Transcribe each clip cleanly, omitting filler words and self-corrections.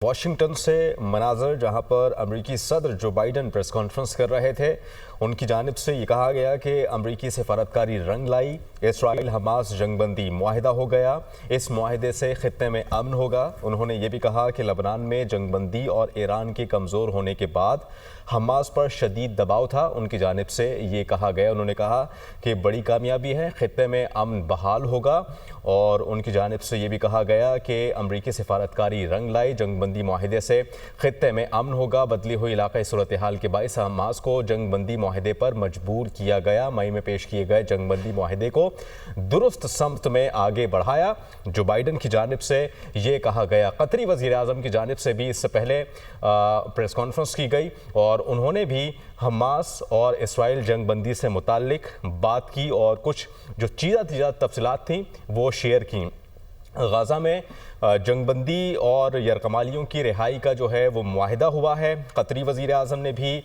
Washington से मनाजर जहां पर अमेरिकी सदर जो बाइडन प्रेस कॉन्फ्रेंस कर रहे थे, उनकी जानिब से ये कहा गया कि अमेरिकी सफारतकारी रंग लाई, इसराइल हमास जंगबंदी मुआहिदा हो गया, इस मुआहिदे से खित्ते में अमन होगा। उन्होंने ये भी कहा कि लबनान में जंगबंदी और ईरान के कमज़ोर होने के बाद हमास पर शदीद दबाव था, उनकी जानिब से ये कहा गया। उन्होंने कहा कि बड़ी कामयाबी है, खित्ते में अमन बहाल होगा। और उनकी जानिब से ये भी कहा गया कि अमेरिकी सफारतकारी रंग लाई, जंगबंदी मुआहिदे से खित्ते में अमन होगा। बदली हुई इलाक़ाई सूरत हाल के बाइस हमास को जंगबंदी मुआहिदे पर मजबूर किया गया। मई में पेश किए गए जंगबंदी मुआहिदे को दुरुस्त समत में आगे बढ़ाया। जो बाइडन की जानिब से ये कहा गया। कतरी वज़ीर आज़म की जानिब से भी इससे पहले प्रेस कॉन्फ्रेंस की गई और उन्होंने भी हमास और इसराइल जंगबंदी से मुताल्लिक बात की और कुछ जो चीज़ा तफसीलात थी वो शेयर की। गाज़ा में जंगबंदी और यरगमालियों की रिहाई का जो है वो मुआहिदा हुआ है। कतरी वज़ीर आज़म ने भी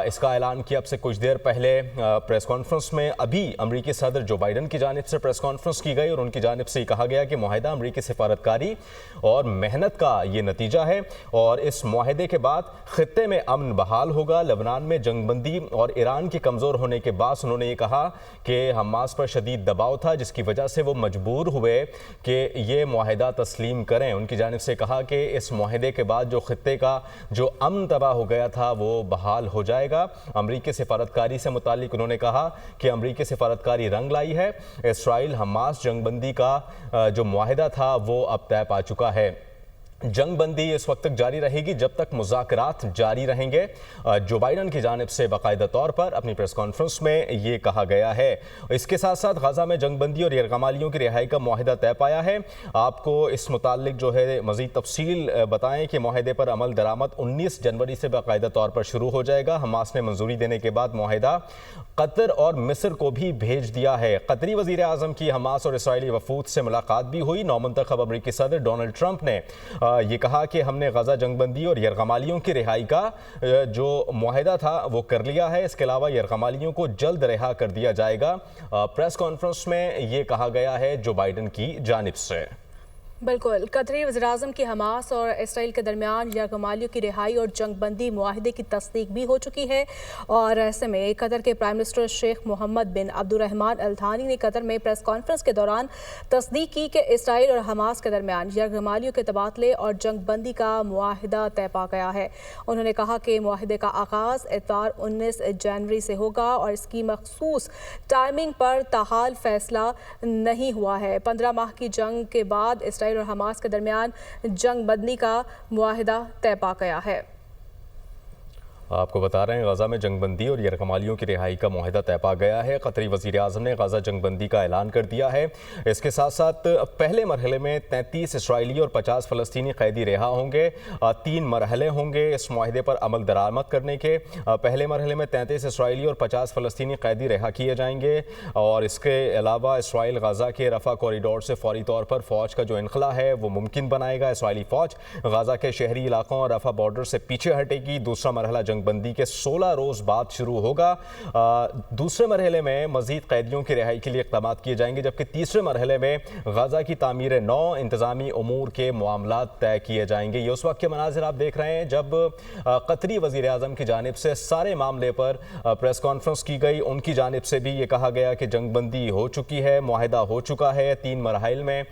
इसका ऐलान किया अब से कुछ देर पहले प्रेस कॉन्फ्रेंस में। अभी अमेरिकी सदर जो बाइडन की जानिब से प्रेस कॉन्फ्रेंस की गई और उनकी जानिब से कहा गया कि मुआहिदा अमेरिकी सफारतकारी और मेहनत का ये नतीजा है और इस मुआहिदे के बाद खित्ते में अमन बहाल होगा। लबनान में जंगबंदी और ईरान के कमज़ोर होने के बाद उन्होंने ये कहा कि हमास पर शदीद दबाव था, जिसकी वजह से वो मजबूर हुए कि ये मुआहिदा तस्लीम करें। उनकी जानिब से कहा कि इस मुआहिदे के बाद जो खित्ते का जो अमन तबाह हो गया था वो बहाल हो जाएगा। अमरीकी सफारतकारी से मुतालिक उन्होंने कहा कि अमरीकी सफारतकारी रंग लाई है। इसराइल हमास जंगबंदी का जो मुआहिदा था वो अब तय पा चुका है। जंगबंदी इस वक्त तक जारी रहेगी जब तक मुज़ाकरात जारी रहेंगे। जो बाइडन की जानिब से बाकायदा तौर पर अपनी प्रेस कॉन्फ्रेंस में ये कहा गया है। इसके साथ साथ गाज़ा में जंगबंदी और यरगमालियों की रिहाई का मुआहिदा तय पाया है। आपको इस मुतालिक जो है मज़ीद तफसील बताएं कि मुआहिदे पर अमल दरामद 19 जनवरी से बाकायदा तौर पर शुरू हो जाएगा। हमास ने मंजूरी देने के बाद मुआहिदा कतर और मिस्र को भी भेज दिया है। कतरी वज़ीर आज़म की हमास और इसराइली वफूद से मुलाकात भी हुई। नौमुंतखब अमरीकी सदर डोनाल्ड ट्रंप ने ये कहा कि हमने गज़ा जंगबंदी और यरगमालियों की रिहाई का जो मुआहिदा था वो कर लिया है। इसके अलावा यरगमालियों को जल्द रिहा कर दिया जाएगा। प्रेस कॉन्फ्रेंस में ये कहा गया है जो बाइडन की जानिब से। बिल्कुल, कतरी वज़ीर-ए-आज़म की हमास और इसराइल के दरमियान यरगमालियों की रिहाई और जंगबंदी मुआहिदे की तस्दीक भी हो चुकी है। और ऐसे में कतर के प्राइम मिनिस्टर शेख मोहम्मद बिन अब्दुर्रहमान अल थानी ने कतर में प्रेस कॉन्फ्रेंस के दौरान तस्दीक की कि इसराइल और हमास के दरमियान यरगमालियों के तबादले और जंगबंदी का मुआहिदा तय पा गया है। उन्होंने कहा कि मुआहिदे का आगाज़ इतवार 19 जनवरी से होगा और इसकी मखसूस टाइमिंग पर ताहाल फैसला नहीं हुआ है। 15 माह की जंग के बाद इसराइल और हमास के दरमियान जंगबंदी का मुआहिदा तय पा गया है। आपको बता रहे हैं गज़ा में जंगबंदी और यरगमालियों की रिहाई का मुआहिदा तय पा गया है। कतरी वज़ीर आज़म ने गज़ा जंगबंदी का ऐलान कर दिया है। इसके साथ साथ पहले मरहले में 33 इसराइली और 50 फ़लस्तीनी कैदी रिहा होंगे। 3 मरहले होंगे इस मुआहिदे पर अमल दरामद करने के। पहले मरहले में 33 इसराइली और 50 फ़लस्तीनी कैदी रिहा किए जाएंगे और इसके अलावा इसराइल गज़ा के रफ़ा कॉरिडोर से फौरी तौर पर फ़ौज का जो इनखला है वो मुमकिन बनाएगा। इसराइली फ़ौज गज़ा के शहरी इलाकों और रफ़ा बॉर्डर से पीछे हटेगी। दूसरा मरहला बंदी के 16 रोज बाद शुरू होगा। दूसरे मरहले में मजीद कैदियों की रिहाई के लिए इक़दाम किए जाएंगे, जबकि तीसरे मरहले में गज़ा की तामीर नौ इंतजामी उमूर के मामला तय किए जाएंगे। ये उस वक्त के मनाजिर आप देख रहे हैं जब कतरी वज़ीर आज़म की जानिब से सारे मामले पर प्रेस कॉन्फ्रेंस की गई। उनकी जानिब से भी ये कहा गया कि जंगबंदी हो चुकी है, मुआहिदा हो चुका है, 3 मरहल में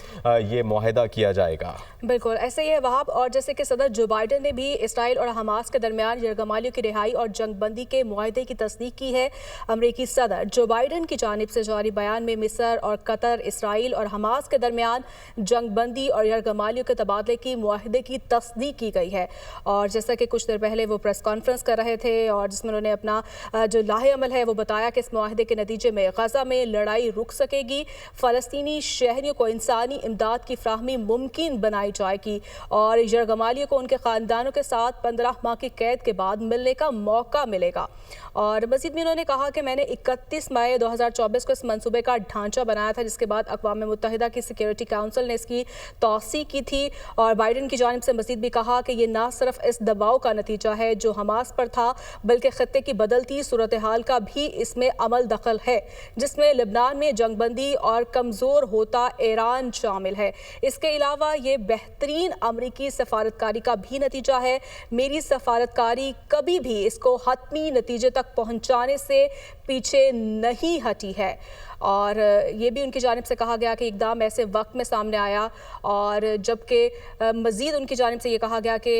ये मुआहिदा किया जाएगा। बिल्कुल ऐसे ही है वहाब। और जैसे कि सदर जो बाइडन ने भी इसराइल और हमास के दरमियान यरगमालियों की रिहाई और जंगबंदी के मुआहिदे की तस्दीक की है। अमरीकी सदर जो बाइडन की जानिब से जारी बयान में मिस्र और कतर, इसराइल और हमास के दरमियान जंगबंदी और यरगमालियों के तबादले की मुआहिदे की तस्दीक की गई है। और जैसा कि कुछ देर पहले वो प्रेस कॉन्फ्रेंस कर रहे थे और जिसमें उन्होंने अपना जो लाहे अमल है वो बताया कि इस मुआहिदे के नतीजे में गज़ा में लड़ाई रुक सकेगी, फ़लस्तीनी शहरियों को इंसानी इमदाद की फ्राहमी मुमकिन बनाई जाएगी और यरगमालियों को उनके ख़ानदानों के साथ 15 माह की कैद के बाद मिलने मिलने का मौका मिलेगा। और मजीद में उन्होंने कहा कि मैंने 31 मई 2024 को इस मंसूबे का ढांचा बनाया था, जिसके बाद अक़वाम मुत्तहिदा की सिक्योरिटी काउंसिल ने इसकी तौसीक़ की थी। और बाइडन की जानिब से मजीद भी कहा कि ये ना सिर्फ इस दबाव का नतीजा है जो हमास पर था, बल्कि खत्ते की बदलती सूरत हाल का भी इसमें अमल दखल है, जिसमें लिबनान में जंगबंदी और कमज़ोर होता ईरान शामिल है। इसके अलावा ये बेहतरीन अमरीकी सफारतकारी का भी नतीजा है। मेरी सफारतकारी कभी भी इसको हतमी नतीजे तक पहुंचाने से पीछे नहीं हटी है। और ये भी उनकी जानिब से कहा गया कि इक़दाम ऐसे वक्त में सामने आया, और जबकि मज़ीद उनकी जानिब से ये कहा गया कि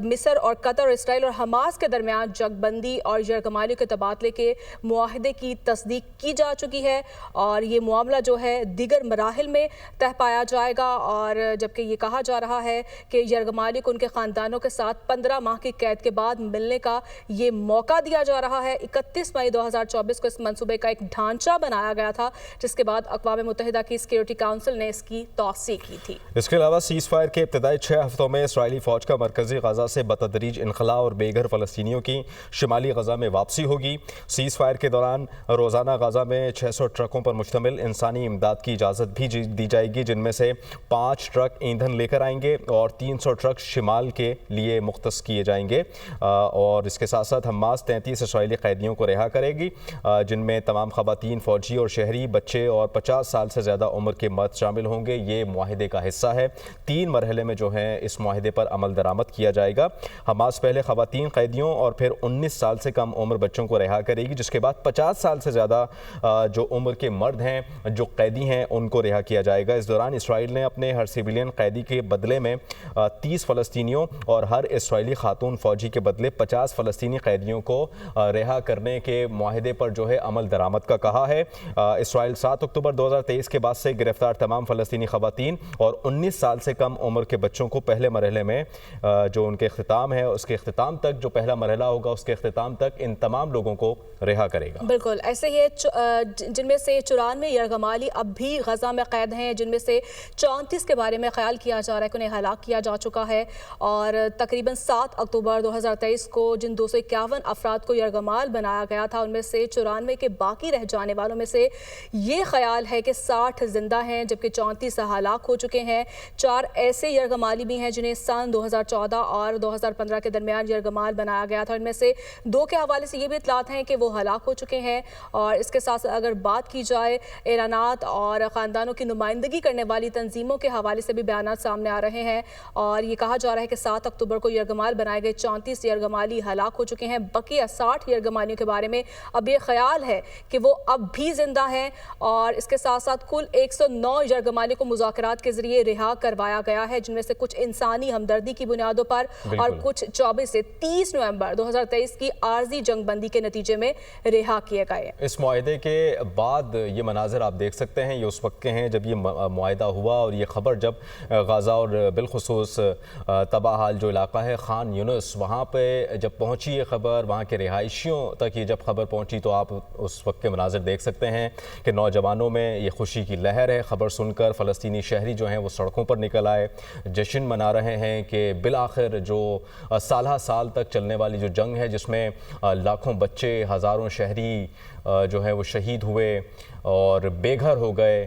मिस्र और कतर, इसराइल और हमास के दरमियान जंगबंदी और यरगमालियों के तबादले के मुआहदे की तस्दीक की जा चुकी है, और ये मामला जो है दीगर मराहिल में तह पाया जाएगा। और जबकि ये कहा जा रहा है कि यरगमालियों को उनके ख़ानदानों के साथ 15 माह की कैद के बाद मिलने का ये मौका दिया जा रहा है। 31 मई 2024 को इस मंसूबे का एक ढांचा बनाया गया था, जिसके बाद अक़वाम मुत्तहिदा की सिक्योरिटी काउंसिल ने इसकी तौसीक़ की थी। इसके अलावा सीज़ फायर के इब्तदाई 6 हफ्तों में इसराइली फ़ौज का मरकज़ी गज़ा से बतदरीज इनखला और बेघर फ़लस्तीनियों की शिमाली गज़ा में वापसी होगी। सीज़ फायर के दौरान रोज़ाना गज़ा में 600 ट्रकों पर मुश्तमिल इंसानी इमदाद की इजाज़त भी दी जाएगी, जिनमें से 5 ट्रक ईंधन लेकर आएंगे और 300 ट्रक शिमाल के लिए मुख्तस किए जाएंगे। और इसके साथ साथ हमास 33 इसराइली कैदियों को रिहा करेगी, जिनमें तमाम ख़वातीन, फ़ौजी और शहरी, बच्चे और 50 साल से ज़्यादा उम्र के मर्द शामिल होंगे। ये मुआहिदे का हिस्सा है। 3 मरहले में जो है इस मुआहिदे पर अमल दरामद किया जाएगा। हमास पहले ख़वातीन कैदियों और फिर 19 साल से कम उम्र बच्चों को रिहा करेगी, जिसके बाद 50 साल से ज़्यादा जो उम्र के मर्द हैं, जो कैदी हैं, उनको रिहा किया जाएगा। इस दौरान इसराइल ने अपने हर सिविलियन कैदी के बदले में 30 फ़लस्तीनियों और हर इसराइली खातून फ़ौजी के बदले 50 फ़लस्तीनी कैदियों को रिहा करने के मुआहिदे पर जो है अमल दरामद का कहा है। इसराइल 7 अक्टूबर 2023 के बाद से गिरफ्तार तमाम फ़लस्तीनी ख़वातीन और 19 साल से कम उम्र के बच्चों को पहले मरहले में जो उनके अख्तिताम है, उसके अख्तिताम तक, जो पहला मरहला होगा उसके अख्तिताम तक इन तमाम लोगों को रिहा करेगा। बिल्कुल ऐसे ही जिनमें से 94 यरगमाली अब भी गज़ा में कैद हैं, जिनमें से 34 के बारे में ख्याल किया जा रहा है कि उन्हें हलाक किया जा चुका है। और तकरीबन 7 अक्टूबर 2023 को जिन 251 अफराद को यरगमाल बनाया गया था, उनमें से 94 के बाकी रह जाने वालों में से ये ख्याल है कि 60 जिंदा हैं, जबकि 34 हलाक हो चुके हैं। 4 ऐसे यरगमाली भी हैं जिन्हें सन 2014 और 2015 के दरमियान यरगमाल बनाया गया था। इनमें से 2 के हवाले से ये भी इतलात हैं कि वो हलाक हो चुके हैं। और इसके साथ साथ अगर बात की जाए ईरानात और ख़ानदानों की नुमाइंदगी करने वाली तंजीमों के हवाले से भी बयानात सामने आ रहे हैं, और ये कहा जा रहा है कि 7 अक्टूबर को यरगमाल बनाए गए 34 यरगमाली हलाक हो चुके हैं। बकिया 60 यरगमालियों के बारे में अब ये ख्याल है कि वो अब भी जिंदा हैं। और इसके साथ साथ कुल 109 यरगमालियों को मुज़ाकरात के जरिए रिहा करवाया गया है, जिनमें से कुछ इंसानी हमदर्दी की बुनियादों पर और कुछ 24 से 30 नवंबर 2023 की आर्जी जंगबंदी के नतीजे में रिहा किए गए। इस मुआहिदे के बाद ये मनाजिर आप देख सकते हैं, ये उस वक्त के हैं जब ये मुआहिदा हुआ और ये ख़बर जब गाज़ा और बिलखुसूस तबाह हाल जो इलाका है खान यूनुस, वहाँ पे जब पहुँची ये ख़बर, वहाँ के रिहायशियों तक ये जब ख़बर पहुँची, तो आप उस वक्त के मनाजिर देख सकते हैं कि नौजवानों में ये खुशी की लहर है। ख़बर सुनकर फ़लस्तीनी शहरी जो हैं वो सड़कों पर निकल आए, जश्न मना रहे हैं कि बिलाखिर जो साल साल तक चलने वाली जो जंग है, जिसमें लाखों बच्चे, हज़ारों शहरी जो है वो शहीद हुए और बेघर हो गए,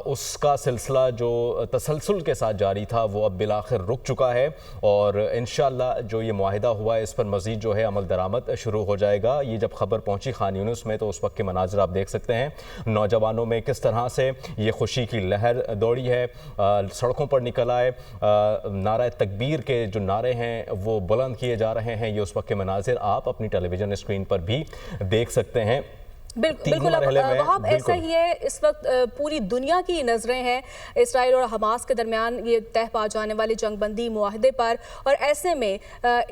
उसका सिलसिला जो तसलसल के साथ जारी था वो अब बिलाखिर रुक चुका है। और इंशाअल्लाह जो ये मुआहिदा हुआ है इस पर मज़ीद जो है अमल दरामद शुरू हो जाएगा। ये जब ख़बर पहुंची खान यूनुस में, तो उस वक्त के मनाज़िर आप देख सकते हैं, नौजवानों में किस तरह से ये खुशी की लहर दौड़ी है, सड़कों पर निकल आए, नारा तकबीर के जो नारे हैं वो बुलंद किए जा रहे हैं। ये उस वक्त के मनाज़िर आप अपनी टेलीविज़न स्क्रीन पर भी देख सकते हैं। बिल्कुल वहाब ऐसा ही है। इस वक्त पूरी दुनिया की नज़रें हैं इसराइल और हमास के दरमियान ये तह पा जाने वाले जंगबंदी मुआहदे पर। और ऐसे में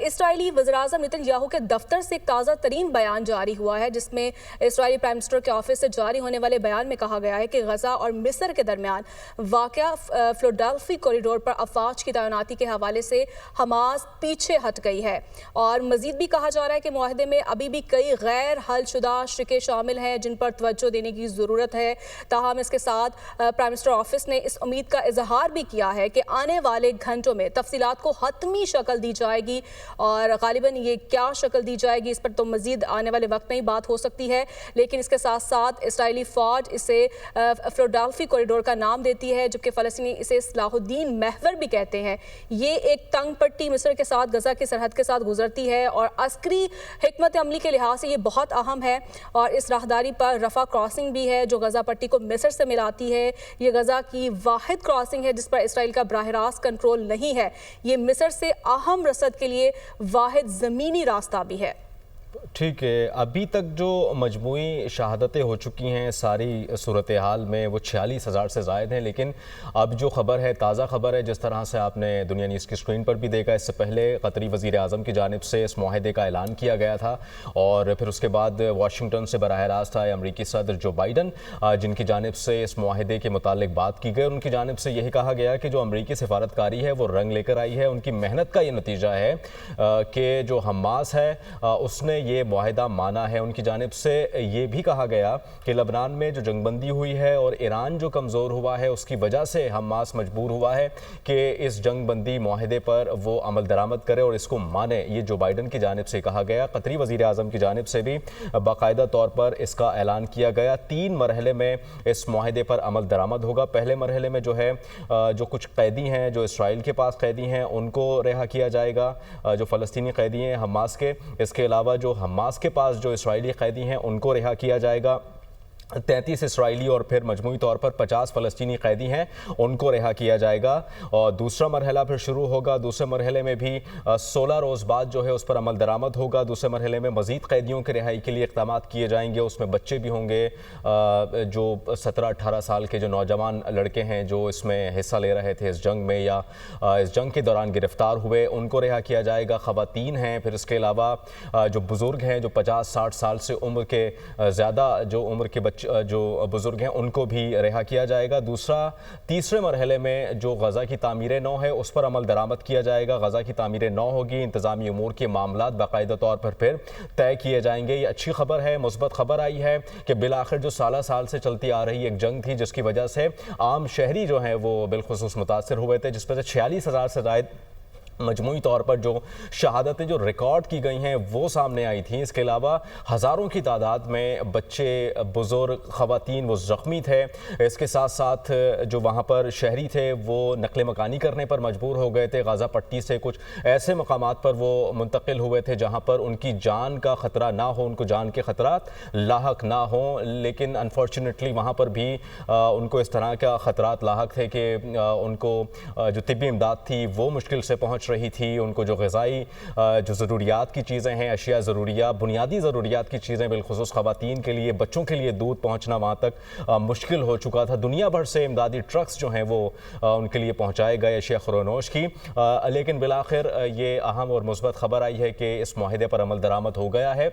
इसराइली वज़ीर-ए-आज़म नेतन्याहू के दफ्तर से एक ताज़ा तरीन बयान जारी हुआ है, जिसमें इसराइली प्राइम मिनिस्टर के ऑफिस से जारी होने वाले बयान में कहा गया है कि गज़ा और मिस्र के दरमियान वाक़या फिलाडेल्फी कॉरिडोर पर अफवाज की तैनाती के हवाले से हमास पीछे हट गई है। और मज़ीद भी कहा जा रहा है कि मुआहदे में अभी भी कई गैर हलशुदा शिके शामिल अवामिल हैं जिन पर तवज्जो देने की ज़रूरत है। ताहम इसके साथ प्राइम मिनिस्टर ऑफिस ने इस उम्मीद का इजहार भी किया है कि आने वाले घंटों में तफसीलात को हतमी शक्ल दी जाएगी और गालिबन ये क्या शक्ल दी जाएगी इस पर तो मजीद आने वाले वक्त में ही बात हो सकती है। लेकिन इसके साथ साथ इसराइली फ़ौज इसे फिलाडेल्फी कॉरिडोर का नाम देती है, जबकि फ़लस्तीनी इसे सलाहुद्दीन महवर भी कहते हैं। ये एक तंग पट्टी मिस्र के साथ गजा की सरहद के साथ गुजरती है और अस्करी हिकमत अमली के लिहाज से ये बहुत अहम है। और इस राहदारी पर रफा क्रॉसिंग भी है जो गजा पट्टी को मिस्र से मिलाती है। ये गजा की वाहिद क्रॉसिंग है जिस पर इसराइल का बराह रास्त कंट्रोल नहीं है। ये मिस्र से अहम रसद के लिए वाहिद ज़मीनी रास्ता भी है। ठीक है, अभी तक जो मजमूई शहादतें हो चुकी हैं सारी सूरत हाल में वो 46,000 से ज़ायद हैं। लेकिन अब जो खबर है, ताज़ा खबर है, जिस तरह से आपने दुनिया न्यूज़ की स्क्रीन पर भी देखा, इससे पहले कतरी वज़ीर आज़म की जानिब से इस मुआहदे का ऐलान किया गया था और फिर उसके बाद वाशिंगटन से बराह रास्त आए अमरीकी सदर जो बाइडन, जिनकी जानिब से इस मुआहदे के मुतालिक बात की गई। उनकी जानिब से यही कहा गया कि जो अमरीकी सफारतकारी है वो रंग लेकर आई है। उनकी मेहनत का ये नतीजा है कि जो हमास है उसने ये मुआहिदा माना है। उनकी जानिब से ये भी कहा गया कि लबनान में जो जंगबंदी हुई है और ईरान जो कमज़ोर हुआ है उसकी वजह से हमास मजबूर हुआ है कि इस जंगबंदी मुआहिदे पर वो अमल दरामद करे और इसको माने। ये जो बाइडन की जानिब से कहा गया। कतरी वज़ीर आज़म की जानिब से भी बाकायदा तौर पर इसका ऐलान किया गया। 3 मरहले में इस मुआहिदे पर अमल दरामद होगा। पहले मरहले में जो है जो कुछ कैदी हैं जो इसराइल के पास कैदी हैं उनको रिहा किया जाएगा, जो फ़लस्तीनी कैदी हैं हमास के। इसके अलावा जो हमास के पास जो इसराइली कैदी हैं उनको रिहा किया जाएगा। 33 इसराइली और फिर मजमूई तौर पर 50 फ़लस्तीनी कैदी हैं उनको रिहा किया जाएगा। और दूसरा मरहला फिर शुरू होगा। दूसरे मरहले में भी 16 रोज़ बाद जो है उस पर अमल दरामद होगा। दूसरे मरहले में मज़ीद कैदियों की रिहाई के लिए इक़दाम किए जाएंगे। उसमें बच्चे भी होंगे, जो 17-18 साल के जो नौजवान लड़के हैं जो इसमें हिस्सा ले रहे थे इस जंग में या इस जंग के दौरान गिरफ़्तार हुए, उनको रिहा किया जाएगा। ख़वातीन हैं, फिर इसके अलावा जो बुज़ुर्ग हैं जो 50-60 साल से उम्र के ज़्यादा जो उम्र के जो बुज़ुर्ग हैं उनको भी रिहा किया जाएगा। तीसरे मरहले में जो गज़ा की तामीर नौ है उस पर अमल दरामद किया जाएगा। गज़ा की तामीर नौ होगी, इंतज़ामी उमूर के मामलात बाकायदा तौर पर फिर तय किए जाएंगे। ये अच्छी खबर है, मुस्बत खबर आई है कि बिलाखिर जो साल से चलती आ रही एक जंग थी जिसकी वजह से आम शहरी जो हैं वो बिलखुसूस मुतासर हुए थे, जिस पर से 46,000 से ज़ायद मजमूई तौर पर जो शहादतें जो रिकॉर्ड की गई हैं वो सामने आई थी। इसके अलावा हज़ारों की तादाद में बच्चे, बुज़ुर्ग, ख़वातीन वो ज़ख्मी थे। इसके साथ साथ जो वहाँ पर शहरी थे वो नकल मकानी करने पर मजबूर हो गए थे। गाज़ा पट्टी से कुछ ऐसे मकामात पर वो मुंतकिल हुए थे जहाँ पर उनकी जान का ख़तरा ना हो, उनको जान के ख़तरात लाहक ना हो। लेकिन अनफॉर्चुनेटली वहाँ पर भी उनको इस तरह का ख़तरात लाहक थे कि उनको जो तिब्बी इमदाद थी वो मुश्किल से पहुँच रही थी। उनको जो ग़िज़ाई जो ज़रूरियात की चीज़ें हैं, अशिया ज़रूरिया, बुनियादी ज़रूरियात की चीज़ें, बिलखुसूस ख़वातीन के लिए, बच्चों के लिए दूध पहुँचना वहाँ तक मुश्किल हो चुका था। दुनिया भर से इमदादी ट्रक्स जो हैं वो उनके लिए पहुँचाए गए अशिया ख़ुरोनोश की। लेकिन बिलाखिर ये अहम और मुस्बत ख़बर आई है कि इस मुआहिदे पर अमल दरामद हो गया है।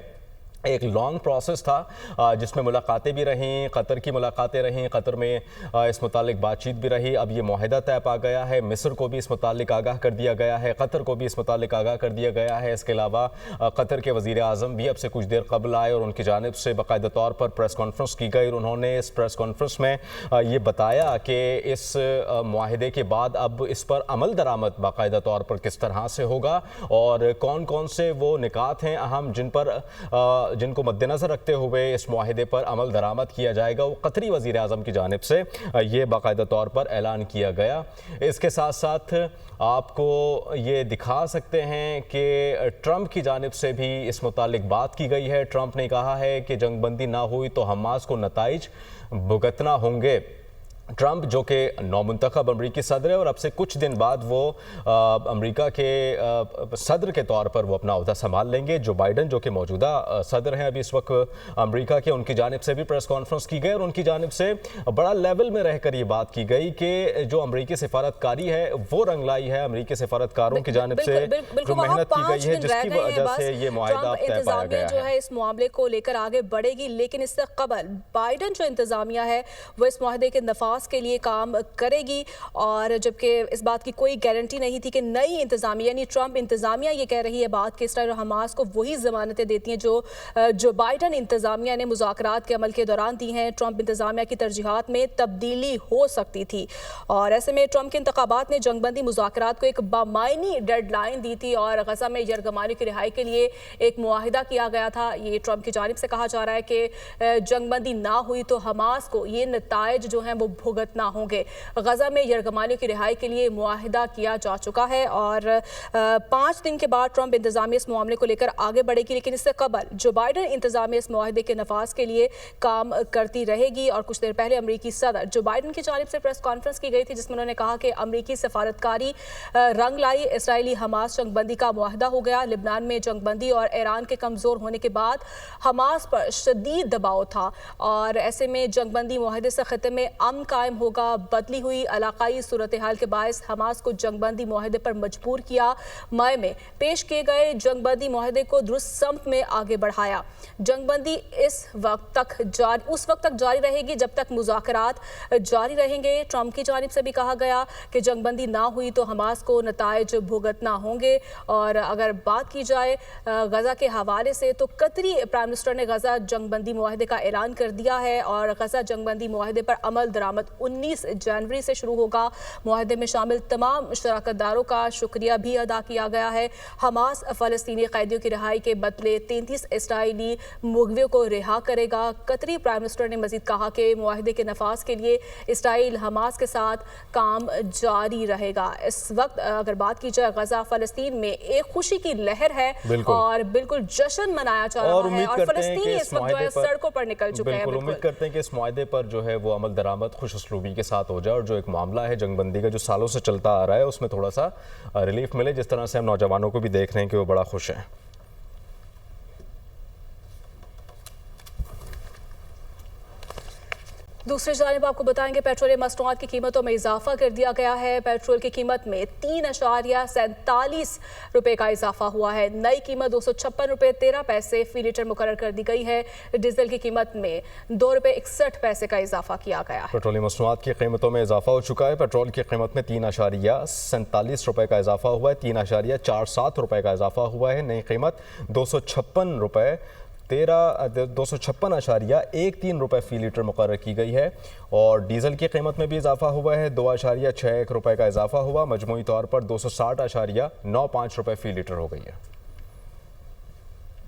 एक लॉन्ग प्रोसेस था जिसमें मुलाकातें भी रहीं, कतर की मुलाकातें रहीं, कतर में इस मुतालिक बातचीत भी रही। अब ये मुआहिदा तय पा गया है। मिस्र को भी इस मुतालिक आगाह कर दिया गया है, कतर को भी इस मुतालिक आगाह कर दिया गया है। इसके अलावा कतर के वज़ीर आज़म भी अब से कुछ देर कबल आए और उनकी जानिब से बाकायदा तौर पर प्रेस कॉन्फ्रेंस की गई। उन्होंने इस प्रेस कॉन्फ्रेंस में ये बताया कि इस मुआहिदे के बाद अब इस पर अमल दरामद बाकायदा तौर पर किस तरह से होगा और कौन कौन से वो निकात हैं अहम जिनको मद्देनज़र रखते हुए इस मुआहिदे पर अमल दरामद किया जाएगा। वो कतरी वज़ीर आज़म की जानिब से ये बाकायदा तौर पर ऐलान किया गया। इसके साथ साथ आपको ये दिखा सकते हैं कि ट्रंप की जानिब से भी इस मुतालिक बात की गई है। ट्रंप ने कहा है कि जंगबंदी ना हुई तो हमास को नताइज भुगतना होंगे। ट्रंप जो कि नौमुंतखब अमरीकी सदर है और अब से कुछ दिन बाद वो अमरीका के सदर के तौर पर वो अपना ओहदा संभाल लेंगे। जो बाइडन जो कि मौजूदा सदर हैं अभी इस वक्त अमरीका के, उनकी जानिब से भी प्रेस कॉन्फ्रेंस की गई और उनकी जानिब से बड़ा लेवल में रहकर ये बात की गई कि जो अमरीकी सफारतकारी है वो रंग लाई है। अमरीकी सफारतकारों की जानिब से जो मेहनत की गई है जिसकी वजह से ये मुआहिदा तय पाया गया जो है इस मामले को लेकर आगे बढ़ेगी। लेकिन इससे कबल बाइडन जो इंतजामिया है वो इस मुआहिदे के नफाज नफाज के लिए काम करेगी। और जबकि इस बात की कोई गारंटी नहीं थी कि नई इंतजामिया यानी ट्रंप इंतजामिया ये कह रही है बात कि इसराइल और हमास को वही जमानतें देती हैं जो बाइडन इंतजामिया ने मुज़ाकरात के अमल के दौरान दी हैं। ट्रंप इंतजामिया की तरजीहात में तब्दीली हो सकती थी और ऐसे में ट्रंप के इंतखाबात ने जंगबंदी मुज़ाकरात को एक बामायनी डेडलाइन दी थी और गजा में यरगमालियों की रिहाई के लिए एक मुआहिदा किया गया था। ये ट्रंप की जानिब से कहा जा रहा है कि जंगबंदी ना हुई तो हमास को ये नताइज जो हैं वो भुगतना होंगे। गजा में यरगमालियों की रिहाई के लिए मुआहिदा किया जा चुका है और 5 दिन के बाद ट्रंप इंतजामिया इस मामले को लेकर आगे बढ़ेगी, लेकिन इससे कबल जो बाइडन इंतजामिया इस मुआहिदे के नफाज के लिए काम करती रहेगी। और कुछ देर पहले अमरीकी सदर जो बाइडन की जानिब से प्रेस कॉन्फ्रेंस की गई थी जिसमें उन्होंने कहा कि अमरीकी सफारतकारी रंग लाई, इसराइली हमास जंगबंदी का मुआहिदा हो गया। लिबनान में जंगबंदी और ईरान के कमज़ोर होने के बाद हमास पर शदीद दबाव था और ऐसे में जंगबंदी मुआहिदे से खत्ते में अमन कायम होगा। बदली हुई इलाकाई सूरत हाल के बायस हमास को जंगबंदी मुआहिदे पर मजबूर किया। मई में पेश किए गए जंगबंदी मुआहिदे को दुरुस्त सम्त में आगे बढ़ाया। जंगबंदी उस वक्त तक जारी रहेगी जब तक मुज़ाकरात जारी रहेंगे। ट्रंप की जानिब से भी कहा गया कि जंगबंदी ना हुई तो हमास को नताइज भुगतना होंगे। और अगर बात की जाए गजा के हवाले से तो कतरी प्राइम मिनिस्टर ने गजा जंगबंदी मुआहिदे का ऐलान कर दिया है और गजा जंगबंदी मुआहिदे पर अमल दरामद 19 जनवरी से शुरू होगा। मुआहिदे में शामिल तमाम शराकतदारों का शुक्रिया भी अदा किया गया है। हमास फ़लस्तीनी कैदियों की रिहाई के बदले 33 इसराइली मुगवियों को रिहा करेगा। कतरी प्राइम मिनिस्टर ने मजीद कहा कि मुआहिदे के नफाज के लिए इसराइल हमास के साथ काम जारी रहेगा। इस वक्त अगर बात की जाए गजा फ़लस्तीन में एक खुशी की लहर है और बिल्कुल जश्न मनाया जा रहा है और फ़लस्तीनी इस वक्त जो है सड़कों पर निकल चुके हैं। उम्मीद करते हैं कि इस मुआहिदे पर जो है वो अमल दरामद खुश उसलूबी के साथ हो जाए और जो एक मामला है जंगबंदी का जो सालों से चलता आ रहा है उसमें थोड़ा सा रिलीफ मिले। जिस तरह से हम नौजवानों को भी देख रहे हैं कि वो बड़ा खुश हैं। दूसरी जानिब आपको बताएंगे पेट्रोलियम मसनूआत की कीमतों में इजाफा कर दिया गया है। पेट्रोल की कीमत में 3.47 रुपये का इजाफा हुआ है। नई कीमत 256 रुपये 13 पैसे फी लीटर मुकर्रर कर दी गई है। डीजल की कीमत में 2 रुपये 61 पैसे का इजाफा किया गया है। पेट्रोलियम मसनूआत की कीमतों में इजाफा हो चुका है। पेट्रोल की कीमत में 3.47 रुपये का इजाफा हुआ है। 3.47 रुपये का इजाफा हुआ है। नई कीमत 256 रुपये 256.13 रुपये फी लीटर मुकर्रर की गई है और डीजल की कीमत में भी इजाफा हुआ है। 2.61 रुपये का इजाफा हुआ। मजमूई तौर पर 260.95 रुपये फी लीटर हो गई है।